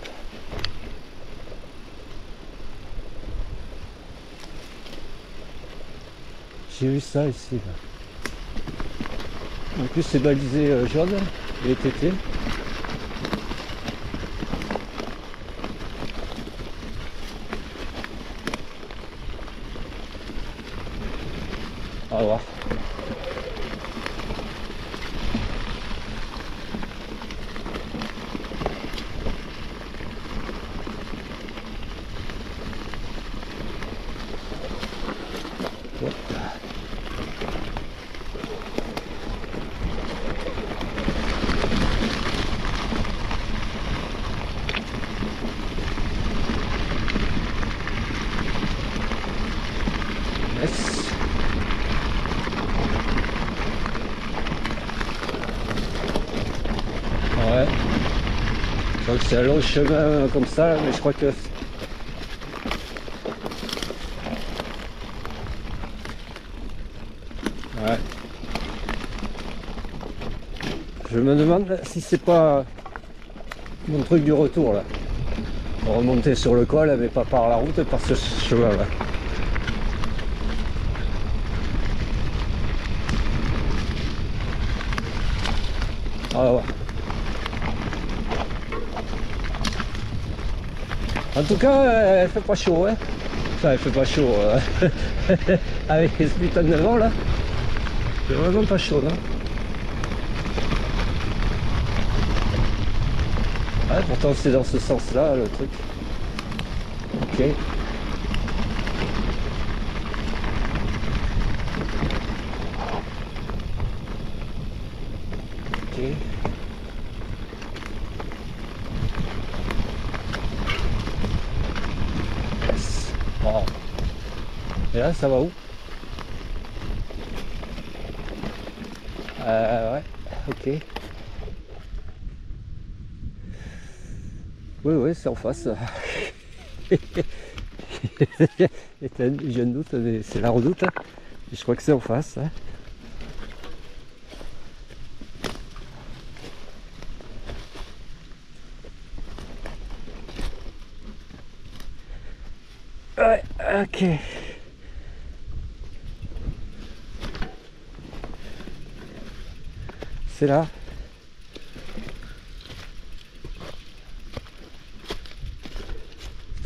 J'ai vu ça ici là. En plus c'est balisé jaune et TT. On va voir. Ouais. Donc c'est un long chemin comme ça, mais je crois que... Ouais. Je me demande si c'est pas mon truc du retour là. Remonter sur le col, mais pas par la route, par ce chemin là. Ah ouais. En tout cas, elle fait pas chaud, hein. Enfin, elle fait pas chaud. Avec ce putain de vent là, c'est vraiment pas chaud, non? Ouais, pourtant c'est dans ce sens-là le truc. Ok. Ok. Yes. Bon. Et là, ça va où? Ouais, ok. Oui, c'est en face. J'ai un doute, mais c'est la redoute. Je crois que c'est en face. Ouais, ok. C'est là.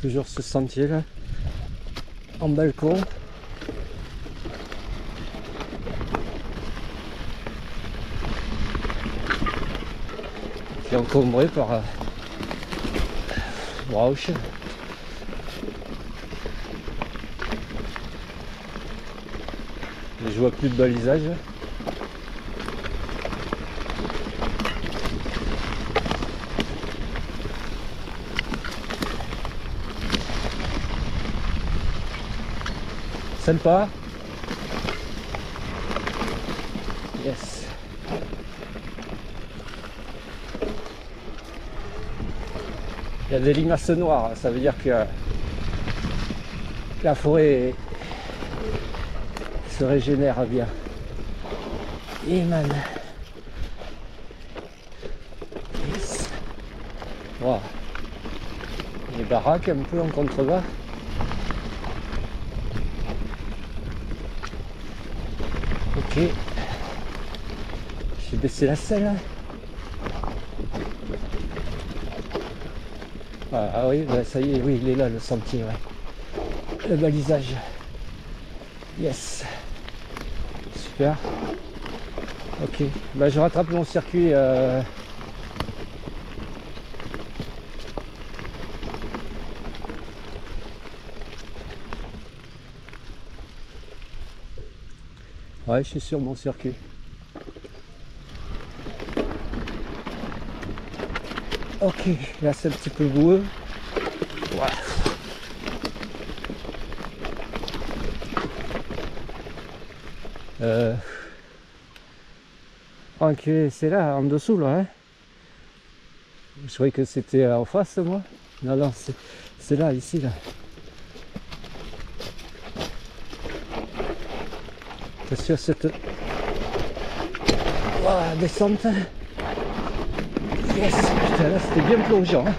Toujours ce sentier là. En balcon. Qui est encombré par roche. Je vois plus de balisage. Sympa. Yes. Il y a des limaces noires, ça veut dire que la forêt se régénère bien. Et man. Yes. Wow. Les baraques un peu en contrebas. Ok. J'ai baissé la selle. Ah oui, bah, ça y est, oui, il est là le sentier, ouais. Le balisage. Yes. Super. Ok, bah, je rattrape mon circuit. Ouais, je suis sur mon circuit. Ok, là c'est un petit peu boueux. Voilà. Ok, c'est là, en dessous là. Hein. Je croyais que c'était en face moi. Non, non, c'est là, ici là. C'est sur cette descente. Yes, putain, là c'était bien plongeant. Hein.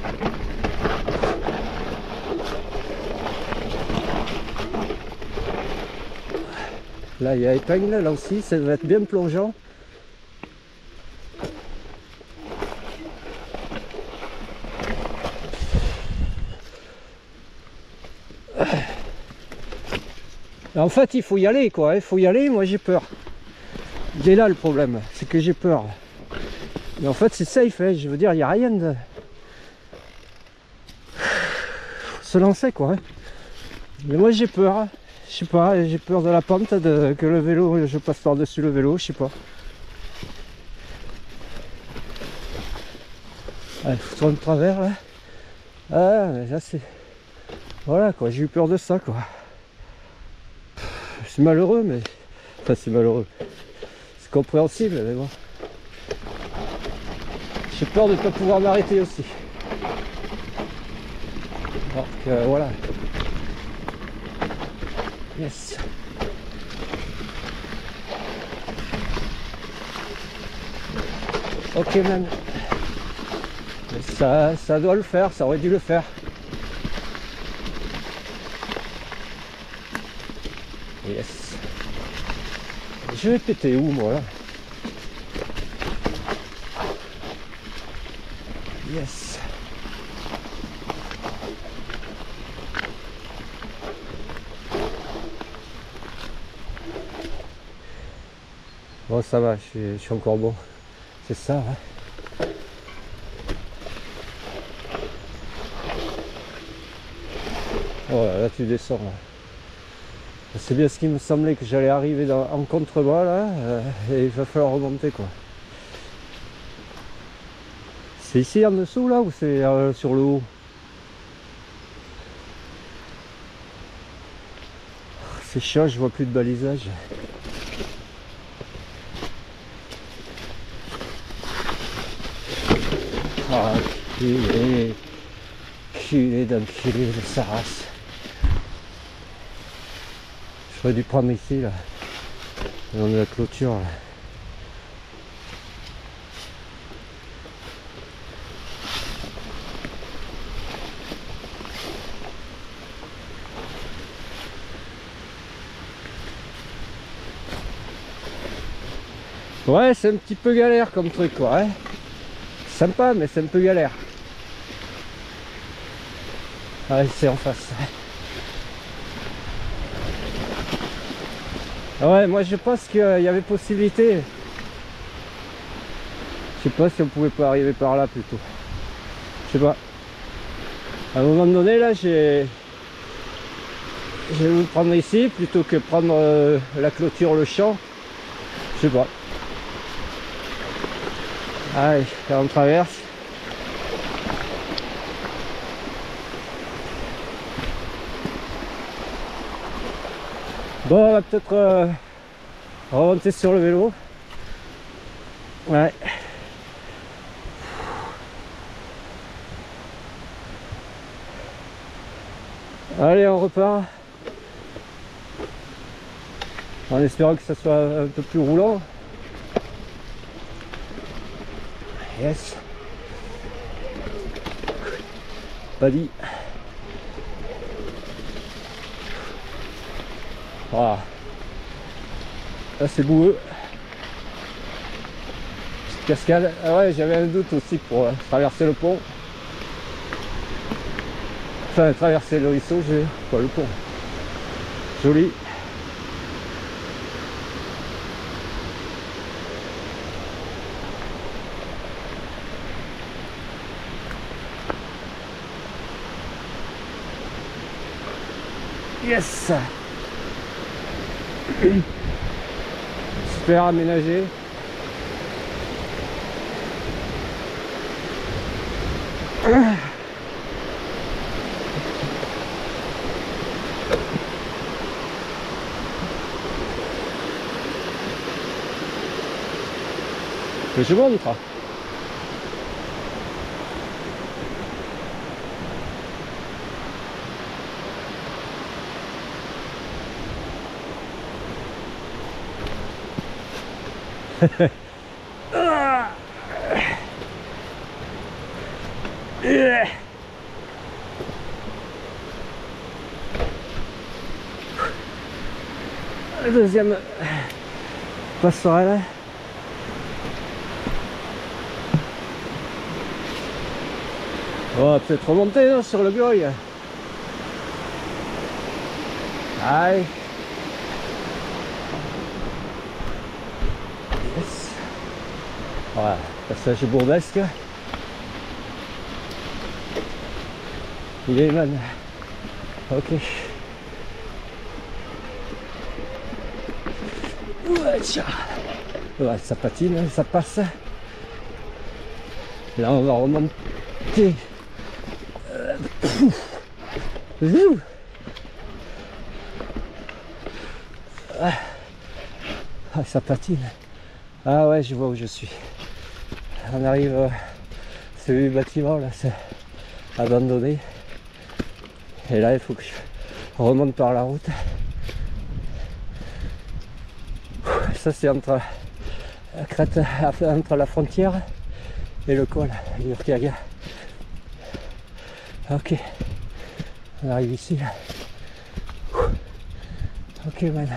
Là il y a épingle, là aussi, ça va être bien plongeant. En fait il faut y aller quoi, il faut y aller, moi j'ai peur. Il est là le problème, c'est que j'ai peur. Mais en fait c'est safe, hein. Je veux dire, il n'y a rien de... se lancer quoi. Hein. Mais moi j'ai peur, hein. Je sais pas, j'ai peur de la pente, que le vélo, je passe par-dessus le vélo, je sais pas. Allez, foutre de travers là. Ah, mais là c'est... Voilà quoi, j'ai eu peur de ça quoi. C'est malheureux, mais... Enfin c'est malheureux. C'est compréhensible, mais bon. J'ai peur de ne pas pouvoir m'arrêter aussi. Alors que voilà. Yes. Ok man. Ça doit le faire, ça aurait dû le faire. Yes. Je vais péter où moi là? Yes. Bon ça va, je suis encore bon. C'est ça, hein. Oh là tu descends là. C'est bien ce qui me semblait, que j'allais arriver en contrebas là, et il va falloir remonter quoi. C'est ici en dessous là ou c'est sur le haut? C'est chiant, je vois plus de balisage. Ah, culé d'enculé de sa race. J'aurais dû prendre ici là, dans la clôture là. Ouais, c'est un petit peu galère comme truc quoi. Hein. Sympa, mais c'est un peu galère. Ouais, c'est en face. Ouais, moi je pense qu'il y avait possibilité. Je sais pas si on pouvait pas arriver par là plutôt. Je sais pas. À un moment donné là, j'ai voulu prendre ici plutôt que prendre la clôture, le champ. Je sais pas. Allez, là on traverse. Bon, on va peut-être remonter sur le vélo. Ouais. Allez, on repart. En espérant que ça soit un peu plus roulant. Yes. Pas dit. Voilà. Là c'est boueux. Petite cascade. Ah ouais, j'avais un doute aussi pour traverser le pont. Enfin, traverser le ruisseau, j'ai pas le pont. Joli. Yes. Super aménagé. Je montre. La deuxième passerelle. On va peut-être remonter là, sur le Goy. Allez. Yes. Voilà, passage bourbesque. Il est man. Ok. Ouais, tiens. Ouais, ça patine, ça passe. Là, on va remonter. Ah, ça patine. Ah ouais, je vois où je suis. On arrive. C'est le bâtiment là, c'est abandonné. Et là, il faut que je remonte par la route. Ça, c'est entre la crête, entre la frontière et le col, l'Urquiaga. Ok, on arrive ici là. Ok, man.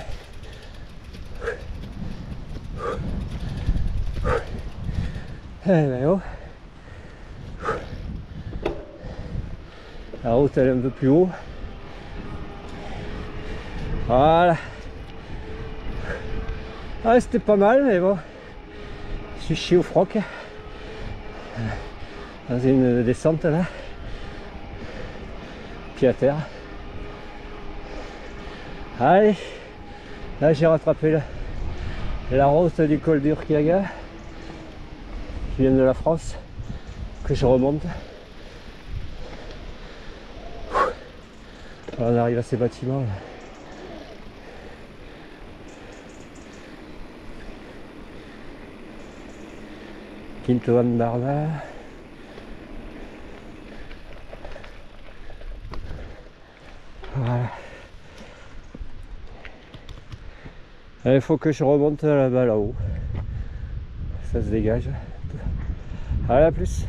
Eh ben oh. La route elle est un peu plus haut. Voilà. Ah, c'était pas mal, mais bon. Je suis chié au froc. Dans une descente là. Pied à terre. Allez. Là j'ai rattrapé la route du col d'Urquiaga. Qui vient de la France. Que je remonte. Alors on arrive à ces bâtiments là. Quinto Barna. Voilà. Il faut que je remonte là-bas là-haut. Ça se dégage. Allez, à plus.